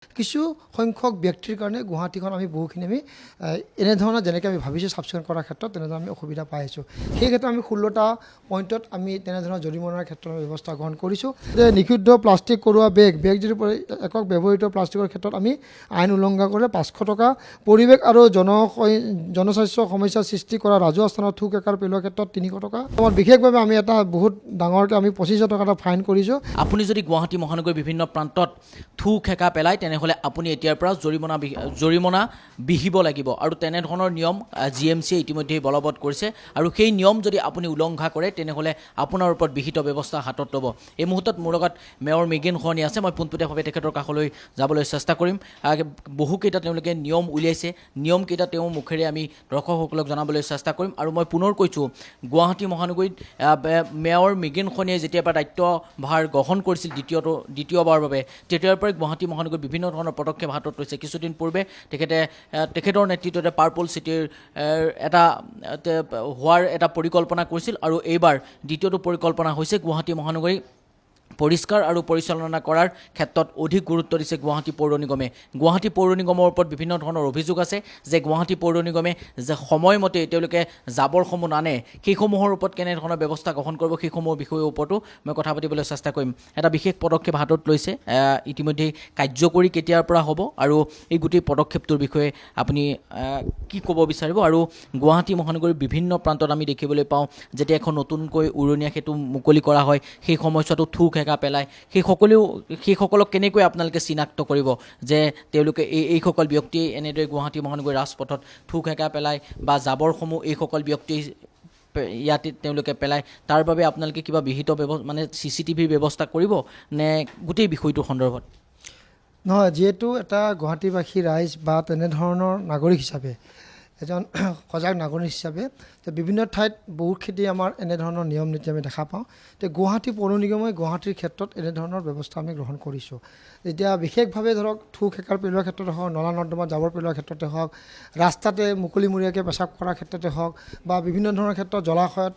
কিছু সংখ্যক ব্যক্তিৰ কাৰণে গুৱাহাটীখন আমি বহুখিনি আমি এনেধৰণৰ যেনেকৈ আমি ভাবিছোঁ চাফ চিকুণ কৰাৰ ক্ষেত্ৰত তেনেধৰণৰ আমি অসুবিধা পাই আছোঁ। সেই ক্ষেত্ৰত আমি 16টা পইণ্টত আমি তেনেধৰণৰ জৰিমনাৰ ক্ষেত্ৰত আমি ব্যৱস্থা গ্ৰহণ কৰিছোঁ যে নিষিদ্ধ প্লাষ্টিক কৰোৱা বেগ যদি একক ব্যৱহৃত প্লাষ্টিকৰ ক্ষেত্ৰত আমি আইন উলংঘা কৰিলে 500 টকা, পৰিৱেশ আৰু জনস্বাস্থ্য সমস্যা সৃষ্টি কৰা ৰাজহুৱা স্থানত থু খেকাৰ পেলোৱাৰ ক্ষেত্ৰত 300 টকা। আমাৰ বিশেষভাৱে আমি এটা বহুত ডাঙৰকৈ আমি 2500 টকা এটা ফাইন কৰিছোঁ। আপুনি যদি গুৱাহাটী মহানগৰীৰ বিভিন্ন প্ৰান্তত থু খেকা পেলায় তেনেহ'লে আপুনি এতিয়াৰ পৰা জৰিমনা বিহিব লাগিব আৰু তেনেধৰণৰ নিয়ম GMCয়ে ইতিমধ্যে বলবৎ কৰিছে আৰু সেই নিয়ম যদি আপুনি উলংঘা কৰে তেনেহ'লে আপোনাৰ ওপৰত বিহিত ব্যৱস্থা হাতত ল'ব। এই মুহূৰ্তত মোৰ লগত মেয়ৰ মৃগেন সৰণী আছে, মই পোনপটীয়াভাৱে তেখেতৰ কাষলৈ যাবলৈ চেষ্টা কৰিম। বহুকেইটা তেওঁলোকে নিয়ম উলিয়াইছে, নিয়মকেইটা তেওঁৰ মুখেৰে আমি দৰ্শকসকলক জনাবলৈ চেষ্টা কৰিম আৰু মই পুনৰ কৈছোঁ গুৱাহাটী মহানগৰীত মেয়ৰ মৃগেন সৰণীয়ে যেতিয়াৰ পৰা দায়িত্বভাৰ গ্ৰহণ কৰিছিল দ্বিতীয়বাৰৰ বাবে তেতিয়াৰ পৰাই গুৱাহাটী মহানগৰীত বিভিন্ন ধৰণৰ পদক্ষেপ হাতত লৈছে। কিছুদিন পূৰ্বে তেখেতৰ নেতৃত্বতে পাৰ্পল চিটিৰ হোৱাৰ এটা পৰিকল্পনা কৰিছিল আৰু এইবাৰ দ্বিতীয়টো পৰিকল্পনা হৈছে গুৱাহাটী মহানগৰী পৰিষ্কাৰ আৰু পৰিচালনা কৰাৰ ক্ষেত্ৰত অধিক গুৰুত্ব দিছে গুৱাহাটী পৌৰ নিগমে। গুৱাহাটী পৌৰ নিগমৰ ওপৰত বিভিন্ন ধৰণৰ অভিযোগ আছে যে গুৱাহাটী পৌৰ নিগমে যে সময়মতে তেওঁলোকে জাবৰসমূহ নানে, সেইসমূহৰ ওপৰত কেনেধৰণৰ ব্যৱস্থা গ্ৰহণ কৰিব সেইসমূহৰ বিষয়ৰ ওপৰতো মই কথা পাতিবলৈ চেষ্টা কৰিম। এটা বিশেষ পদক্ষেপ হাতত লৈছে, ইতিমধ্যে কাৰ্যকৰী কেতিয়াৰ পৰা হ'ব আৰু এই গোটেই পদক্ষেপটোৰ বিষয়ে আপুনি কি ক'ব বিচাৰিব? আৰু গুৱাহাটী মহানগৰীৰ বিভিন্ন প্ৰান্তত আমি দেখিবলৈ পাওঁ যেতিয়া এখন নতুনকৈ উৰণীয়া সেতু মুকলি কৰা হয় সেই সময়ছোৱাতো থু খেকা পেলায়, সেইসকলক কেনেকৈ আপোনালোকে চিনাক্ত কৰিব যে তেওঁলোকে এইসকল ব্যক্তিয়ে এনেদৰে গুৱাহাটী মহানগৰীৰ ৰাজপথত থু খেকা পেলায় বা জাবৰসমূহ এইসকল ব্যক্তি ইয়াতে তেওঁলোকে পেলায়, তাৰ বাবে আপোনালোকে কিবা বিহিত CCTVৰ ব্যৱস্থা কৰিব নে গোটেই বিষয়টোৰ সন্দৰ্ভত? নহয়, যিহেতু এটা গুৱাহাটীবাসী ৰাইজ বা তেনেধৰণৰ নাগৰিক হিচাপে এজন সজাগ নাগৰিক হিচাপে বিভিন্ন ঠাইত বহুতখিনি আমাৰ এনেধৰণৰ নিয়ম নীতি আমি দেখা পাওঁ। গুৱাহাটী পৌৰ নিগমে গুৱাহাটীৰ ক্ষেত্ৰত এনেধৰণৰ ব্যৱস্থা আমি গ্ৰহণ কৰিছোঁ। এতিয়া বিশেষভাৱে ধৰক থু খেকাৰ পেলোৱাৰ ক্ষেত্ৰতে হওক, নলা নৰ্দমা জাবৰ পেলোৱাৰ ক্ষেত্ৰতে হওক, ৰাস্তাতে মুকলিমূৰীয়াকৈ পেচাব কৰাৰ ক্ষেত্ৰতে হওক বা বিভিন্ন ধৰণৰ ক্ষেত্ৰত জলাশয়ত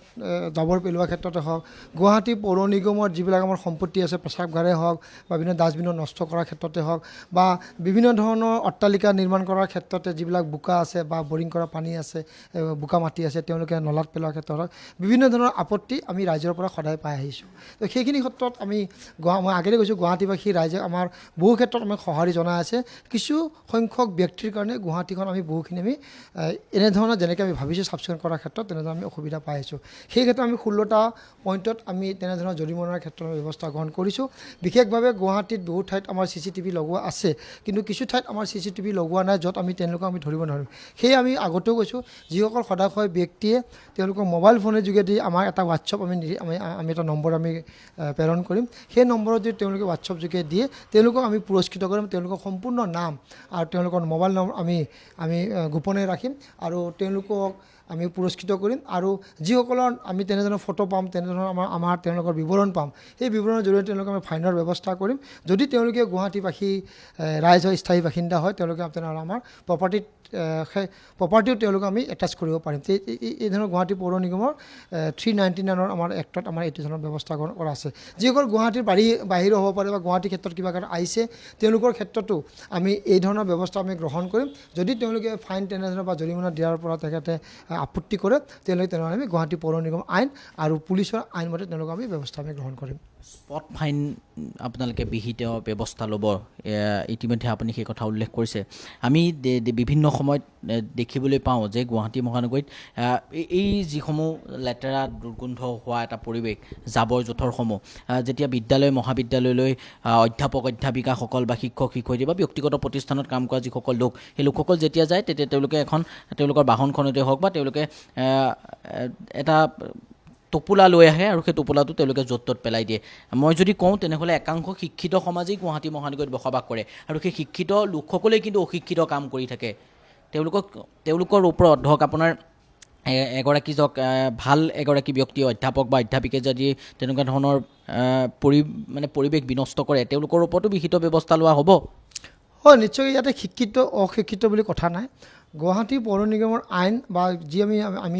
জাবৰ পেলোৱাৰ ক্ষেত্ৰতে হওক, গুৱাহাটী পৌৰ নিগমৰ যিবিলাক আমাৰ সম্পত্তি আছে পেচাবগাৰে হওক বা বিভিন্ন ডাষ্টবিনত নষ্ট কৰাৰ ক্ষেত্ৰতে হওক বা বিভিন্ন ধৰণৰ অট্টালিকা নিৰ্মাণ কৰাৰ ক্ষেত্ৰতে যিবিলাক বোকা আছে বা বৰিং কৰা পানী আছে, বোকা মাটি আছে, তেওঁলোকে নলাত পেলোৱাৰ ক্ষেত্ৰত হওক, বিভিন্ন ধৰণৰ আপত্তি আমি ৰাইজৰ পৰা সদায় পাই আহিছোঁ। তো সেইখিনি ক্ষেত্ৰত মই আগেয়ে কৈছোঁ গুৱাহাটীবাসী ৰাইজে আমাৰ বহু ক্ষেত্ৰত আমাক সঁহাৰি জনাই আছে। কিছু সংখ্যক ব্যক্তিৰ কাৰণে গুৱাহাটীখন আমি বহুখিনি আমি এনেধৰণৰ যেনেকৈ আমি ভাবিছোঁ চাফ চিকুণ কৰাৰ ক্ষেত্ৰত তেনেধৰণৰ আমি অসুবিধা পাই আছোঁ। সেই ক্ষেত্ৰত আমি 16টা পইণ্টত আমি তেনেধৰণৰ জৰিমনাৰ ক্ষেত্ৰত আমি ব্যৱস্থা গ্ৰহণ কৰিছোঁ। বিশেষভাৱে গুৱাহাটীত বহু ঠাইত আমাৰ CCTV লগোৱা আছে, কিন্তু কিছু ঠাইত আমাৰ CCTV লগোৱা নাই য'ত আমি তেওঁলোকক আমি ধৰিব নোৱাৰিম। সেয়ে আমি আগতেও কৈছোঁ যিসকল সদাশয় ব্যক্তিয়ে তেওঁলোকৰ মোবাইল ফোনৰ যোগেদি আমাৰ এটা হোৱাটছআপ আমি এটা নম্বৰ আমি প্ৰেৰণ কৰিম। সেই নম্বৰত যদি তেওঁলোকে হোৱাটছআপ যোগে দিয়ে তেওঁলোকক আমি পুৰস্কৃত কৰিম, তেওঁলোকৰ সম্পূৰ্ণ নাম আৰু তেওঁলোকৰ মোবাইল নম্বৰ আমি গোপনে ৰাখিম আৰু তেওঁলোকক আমি পুৰস্কৃত কৰিম। আৰু যিসকলৰ আমি তেনেধৰণৰ ফটো পাম, তেনেধৰণৰ আমাৰ তেওঁলোকৰ বিৱৰণ পাম, সেই বিৱৰণৰ জৰিয়তে তেওঁলোকক আমি ফাইনৰ ব্যৱস্থা কৰিম। যদি তেওঁলোকে গুৱাহাটীবাসী ৰাইজ হয়, স্থায়ী বাসিন্দা হয়, তেওঁলোকে তেনেহ'লে আমাৰ প্ৰপাৰ্টিও তেওঁলোকক আমি এটাচ কৰিব পাৰিম। এই ধৰণৰ গুৱাহাটী পৌৰ নিগমৰ 399 আমাৰ এক্টত আমাৰ এইটো ধৰণৰ ব্যৱস্থা কৰা আছে। যিসকল গুৱাহাটীৰ বাহিৰো হ'ব পাৰে বা গুৱাহাটীৰ ক্ষেত্ৰত কিবা কাৰণে আহিছে তেওঁলোকৰ ক্ষেত্ৰতো আমি এই ধৰণৰ ব্যৱস্থা আমি গ্ৰহণ কৰিম। যদি তেওঁলোকে ফাইন তেনেধৰণৰ বা জৰিমনা দিয়াৰ পৰা তেখেতে আপত্তি কৰে তেনেহ'লে আমি গুৱাহাটী পৌৰ নিগম আইন আৰু পুলিচৰ আইনমতে তেওঁলোকক আমি ব্যৱস্থা আমি গ্ৰহণ কৰিম। স্পট ফাইন আপোনালোকে বিহিত ব্যৱস্থা ল'ব, ইতিমধ্যে আপুনি সেই কথা উল্লেখ কৰিছে। আমি বিভিন্ন সময়ত দেখিবলৈ পাওঁ যে গুৱাহাটী মহানগৰীত এই যিসমূহ লেতেৰা দুৰ্গন্ধ হোৱা এটা পৰিৱেশ, জাবৰ জোঁথৰসমূহ যেতিয়া বিদ্যালয় মহাবিদ্যালয়লৈ অধ্যাপিকাসকল বা শিক্ষক শিক্ষয়িত্ৰী বা ব্যক্তিগত প্ৰতিষ্ঠানত কাম কৰা যিসকল লোক, সেই লোকসকল যেতিয়া যায় তেতিয়া তেওঁলোকে তেওঁলোকৰ বাহনখনতে হওক বা তেওঁলোকে এটা টোপোলা লৈ আহে আৰু সেই টোপোলাটো তেওঁলোকে য'ত ত'ত পেলাই দিয়ে। মই যদি কওঁ তেনেহ'লে একাংশ শিক্ষিত সমাজেই গুৱাহাটী মহানগৰীত বসবাস কৰে আৰু সেই শিক্ষিত লোকসকলেই কিন্তু অশিক্ষিত কাম কৰি থাকে। তেওঁলোকৰ ওপৰত ধৰক আপোনাৰ ভাল এগৰাকী ব্যক্তি অধ্যাপক বা অধ্যাপিকে যদি তেনেকুৱা ধৰণৰ পৰিৱেশ বিনষ্ট কৰে তেওঁলোকৰ ওপৰতো বিহিত ব্যৱস্থা লোৱা হ'ব। হয়, নিশ্চয়। ইয়াতে শিক্ষিত অশিক্ষিত বুলি কথা নাই। গুৱাহাটী পৌৰ নিগমৰ আইন বা যি আমি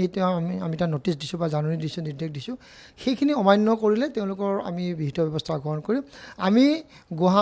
এটা নটিচ দিছোঁ বা জাননী দিছোঁ, নিৰ্দেশ দিছোঁ, সেইখিনি অমান্য কৰিলে তেওঁলোকৰ আমি বিহিত ব্যৱস্থা গ্ৰহণ কৰিম। আমি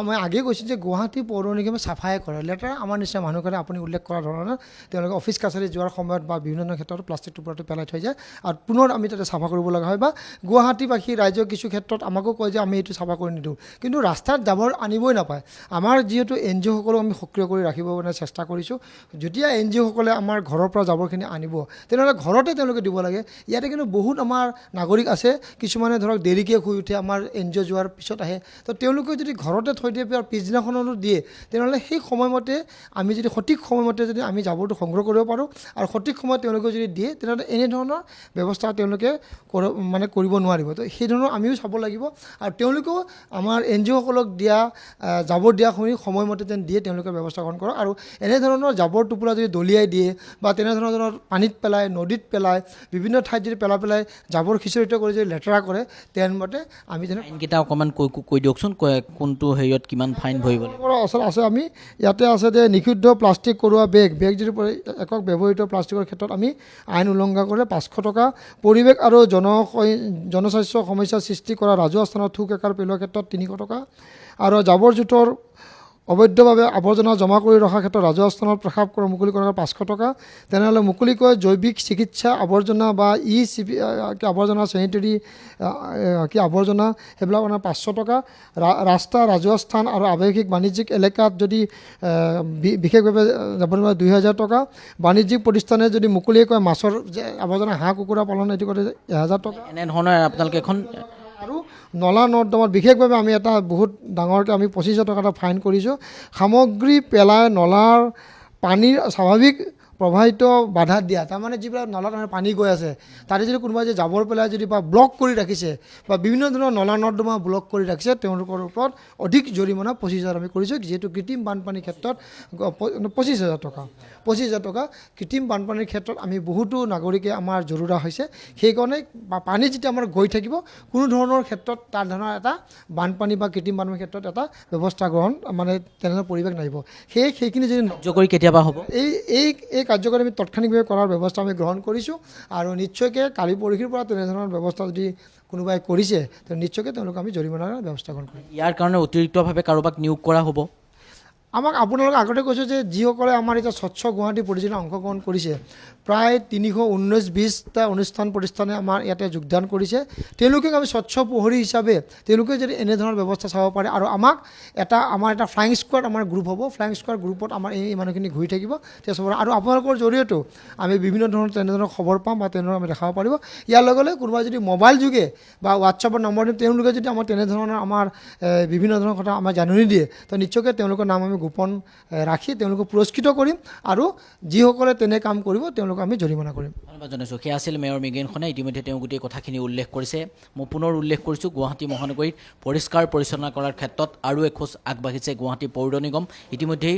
মই আগেয়ে কৈছোঁ যে গুৱাহাটী পৌৰ নিগমে চাফাই কৰে, লেতেৰা আমাৰ নিচিনা মানুহখনে আপুনি উল্লেখ কৰা ধৰণে তেওঁলোকে অফিচ কাছাৰী যোৱাৰ সময়ত বা বিভিন্ন ক্ষেত্ৰত প্লাষ্টিক টুকুৰাটো পেলাই থৈ যায় আৰু পুনৰ আমি তাতে চাফা কৰিব লগা হয়, বা গুৱাহাটীবাসী ৰাইজৰ কিছু ক্ষেত্ৰত আমাকো কয় যে আমি এইটো চাফা কৰি নিদিওঁ, কিন্তু ৰাস্তাত জাবৰ আনিবই নাপায়। আমাৰ যিহেতু NGO সকলক আমি সক্ৰিয় কৰি ৰাখিব মানে চেষ্টা কৰিছোঁ। যেতিয়া NGO সকলে আমাৰ ঘৰৰ পৰা জাবৰখিনি আনিব তেনেহ'লে ঘৰতে তেওঁলোকে দিব লাগে। ইয়াতে কিন্তু বহুত আমাৰ নাগৰিক আছে, কিছুমানে ধৰক দেৰিকৈ শুই উঠে, আমাৰ NGO যোৱাৰ পিছত আহে, তো তেওঁলোকে যদি ঘৰতে থৈ দিয়ে আৰু পিছদিনাখনতো দিয়ে, তেনেহ'লে সেই সময়মতে আমি যদি সঠিক সময়মতে যদি আমি জাবৰটো সংগ্ৰহ কৰিব পাৰোঁ আৰু সঠিক সময়ত তেওঁলোকে যদি দিয়ে, তেনেহ'লে এনেধৰণৰ ব্যৱস্থা তেওঁলোকে কৰিব নোৱাৰিব। তো সেই ধৰণৰ আমিও চাব লাগিব আৰু তেওঁলোকেও আমাৰ NGO সকলক দিয়া জাবৰ দিয়াখিনি সময়মতে যেন দিয়ে, তেওঁলোকে ব্যৱস্থা গ্ৰহণ কৰক। আৰু এনেধৰণৰ জাবৰ টোপোলা যদি দলিয়াই দিয়ে বা তেনেধৰণৰ পানীত পেলায়, নদীত পেলায়, বিভিন্ন ঠাইত যদি পেলাই জাবৰ সিঁচৰিত কৰি যদি লেতেৰা কৰে, তেনেমতে আমি যেনে ফাইনকেইটা অকণমান কৈ দিয়কচোন, কোনটো হেৰিয়ত কিমান ফাইন ভৰিব লাগিব? ওচৰত আছে, আমি ইয়াতে আছে যে নিষিদ্ধ প্লাষ্টিক কৰোৱা বেগ যদি একক ব্যৱহৃত প্লাষ্টিকৰ ক্ষেত্ৰত আমি আইন উলংঘা কৰিলে 500 টকা, পৰিৱেশ আৰু জনস্বাস্থ্য সমস্যা সৃষ্টি কৰা ৰাজহুৱা স্থানত থুক একাৰ পেলোৱাৰ ক্ষেত্ৰত 300 টকা, আৰু জাবৰ জোঁথৰ অবৈধভাৱে আৱৰ্জনা জমা কৰি ৰখাৰ ক্ষেত্ৰত ৰাজহুৱা স্থানত প্ৰসাৱ মুকলি কৰাৰ 500 টকা, তেনেহ'লে মুকলিকৈ জৈৱিক চিকিৎসা আৱৰ্জনা বা আৱৰ্জনা, চেনিটেৰী আৱৰ্জনা সেইবিলাক 500 টকা, ৰাস্তা, ৰাজহুৱা স্থান আৰু আৱাসিক বাণিজ্যিক এলেকাত যদি বিশেষভাৱে জাবৰ 2000 টকা, বাণিজ্যিক প্ৰতিষ্ঠানে যদি মুকলিকৈ মাছৰ আৱৰ্জনা, হাঁহ কুকুৰা পালন এইটো কৰে 1000 টকা। এনেধৰণৰ আপোনালোকে এখন আৰু নলা নৰ্দমাত বিশেষভাৱে আমি এটা বহুত ডাঙৰকৈ আমি 2500 টকা এটা ফাইন কৰিছোঁ। সামগ্ৰী পেলাই নলাৰ পানীৰ স্বাভাৱিক প্ৰবাহিত বাধা দিয়া, তাৰমানে যিবিলাক নলাত পানী গৈ আছে তাতে যদি কোনোবাই যদি জাবৰ পেলাই যদি বা ব্লক কৰি ৰাখিছে বা বিভিন্ন ধৰণৰ নলা নৰ্দমা ব্লক কৰি ৰাখিছে, তেওঁলোকৰ ওপৰত অধিক জৰিমনা 25,000 আমি কৰিছোঁ। যিহেতু কৃত্ৰিম বানপানীৰ ক্ষেত্ৰত 25,000 টকা, 25,000 টকা কৃত্ৰিম বানপানীৰ ক্ষেত্ৰত আমি বহুতো নাগৰিকে আমাৰ জৰুৰা হৈছে। সেইকাৰণে পানী যেতিয়া আমাৰ গৈ থাকিব, কোনো ধৰণৰ ক্ষেত্ৰত তাৰ ধৰণৰ এটা বানপানী বা কৃত্ৰিম বানপানীৰ ক্ষেত্ৰত এটা ব্যৱস্থা গ্ৰহণ তেনেধৰণৰ পৰিৱেশ নাহিব। সেইখিনি যদি কাৰ্যকৰী কেতিয়াবা হ'ব, এই কাৰ্যকৰী আমি তাৎক্ষণিকভাৱে কৰাৰ ব্যৱস্থা আমি গ্ৰহণ কৰিছোঁ। আৰু নিশ্চয়কৈ কালি পৰহিৰ পৰা তেনেধৰণৰ ব্যৱস্থা যদি কোনোবাই কৰিছে, নিশ্চয়কৈ তেওঁলোকক আমি জৰিমনাৰ ব্যৱস্থা গ্ৰহণ কৰিম। ইয়াৰ কাৰণে অতিৰিক্তভাৱে কাৰোবাক নিয়োগ কৰা হ'ব? আপোনালোকে আগতে কৈছোঁ যে যিসকলে আমাৰ এতিয়া স্বচ্ছ গুৱাহাটী পৰিযোজনা অংশগ্ৰহণ কৰিছে, প্ৰায় 319-20টা অনুষ্ঠান প্ৰতিষ্ঠানে আমাৰ ইয়াতে যোগদান কৰিছে। তেওঁলোকে আমি স্বচ্ছ প্ৰহৰী হিচাপে তেওঁলোকে যদি এনেধৰণৰ ব্যৱস্থা চাব পাৰে, আৰু আমাৰ এটা ফ্লাইং স্কোৱাড আমাৰ গ্ৰুপ হ'ব, ফ্লাইং স্কোৱাড গ্ৰুপত আমাৰ এই মানুহখিনি ঘূৰি থাকিব চব, আৰু আপোনালোকৰ জৰিয়তেও আমি বিভিন্ন ধৰণৰ তেনেধৰণৰ খবৰ পাম বা তেনেধৰণৰ আমি দেখাব পাৰিব। ইয়াৰ লগে লগে কোনোবাই যদি মোবাইল যোগে বা হোৱাটছআপৰ নম্বৰ দিম, তেওঁলোকে যদি আমাৰ তেনেধৰণৰ আমাৰ বিভিন্ন ধৰণৰ কথা আমাৰ জাননী দিয়ে, তো নিশ্চয়কৈ তেওঁলোকৰ নাম আমি গোপন ৰাখি তেওঁলোকক পুৰস্কৃত কৰিম, আৰু যিসকলে তেনে কাম কৰিব তেওঁলোকক আমি জৰিমনা কৰিম। ধন্যবাদ জনাইছোঁ। সেয়া আছিল মেয়ৰ মৃগেন খনে। ইতিমধ্যে তেওঁ গোটেই কথাখিনি উল্লেখ কৰিছে। মই পুনৰ উল্লেখ কৰিছোঁ, গুৱাহাটী মহানগৰীত পৰিষ্কাৰ পৰিচ্ছন্নতা কৰাৰ ক্ষেত্ৰত আৰু এখোজ আগবাঢ়িছে গুৱাহাটী পৌৰ নিগম। ইতিমধ্যেই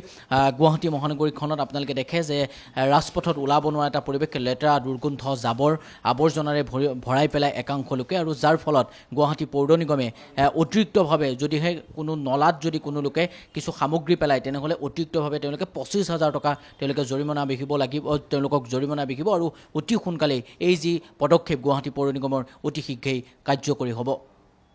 গুৱাহাটী মহানগৰীখনত আপোনালোকে দেখে যে ৰাজপথত ওলাব নোৱাৰা এটা পৰিৱেশ, লেতেৰা দুৰ্গন্ধ আৱৰ্জনাৰে ভৰাই পেলাই একাংশ লোকে, আৰু যাৰ ফলত গুৱাহাটী পৌৰ নিগমে অতিৰিক্তভাৱে যদিহে কোনো নলাত যদি কোনো লোকে কিছু সামগ্ৰী পেলায়, তেনেহ'লে অতিৰিক্তভাৱে তেওঁলোকে 25,000 টকা তেওঁলোকক জৰিমনা বিহিব, আৰু অতি সোনকালেই এই যি পদক্ষেপ গুৱাহাটী পৌৰ নিগমৰ অতি শীঘ্ৰেই কাৰ্যকৰী হ'ব।